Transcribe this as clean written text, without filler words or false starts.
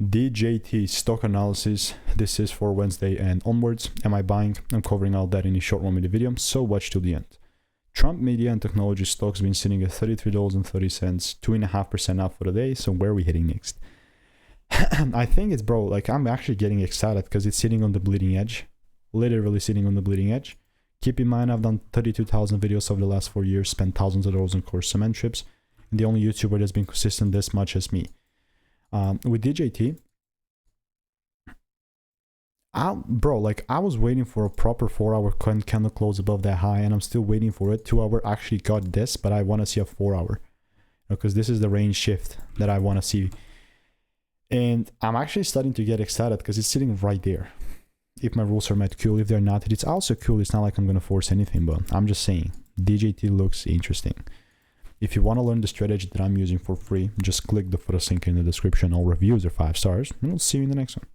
DJT stock analysis. This is for Wednesday and onwards. Am I buying? I'm covering all that in a short 1 minute video, so watch till the end. Trump media and technology stocks been sitting at $33.30, 2.5% up for the day. So where are we heading next? I think it's, bro, like I'm actually getting excited because it's sitting on the bleeding edge, literally sitting on the bleeding edge. Keep in mind, I've done 32,000 videos over the last 4 years, spent thousands of dollars on course cement trips. And the only YouTuber that's been consistent this much as me. With DJT, bro, like I was waiting for a proper 4-hour candle close above that high, and I'm still waiting for it. 2-hour actually got this, but I want to see a 4-hour because this is the range shift that I want to see. And I'm actually starting to get excited because it's sitting right there. If my rules are met, cool. If they're not, it's also cool. It's not like I'm going to force anything, but I'm just saying DJT looks interesting. If you want to learn the strategy that I'm using for free, just click the first link in the description. All reviews are 5 stars, and I'll see you in the next one.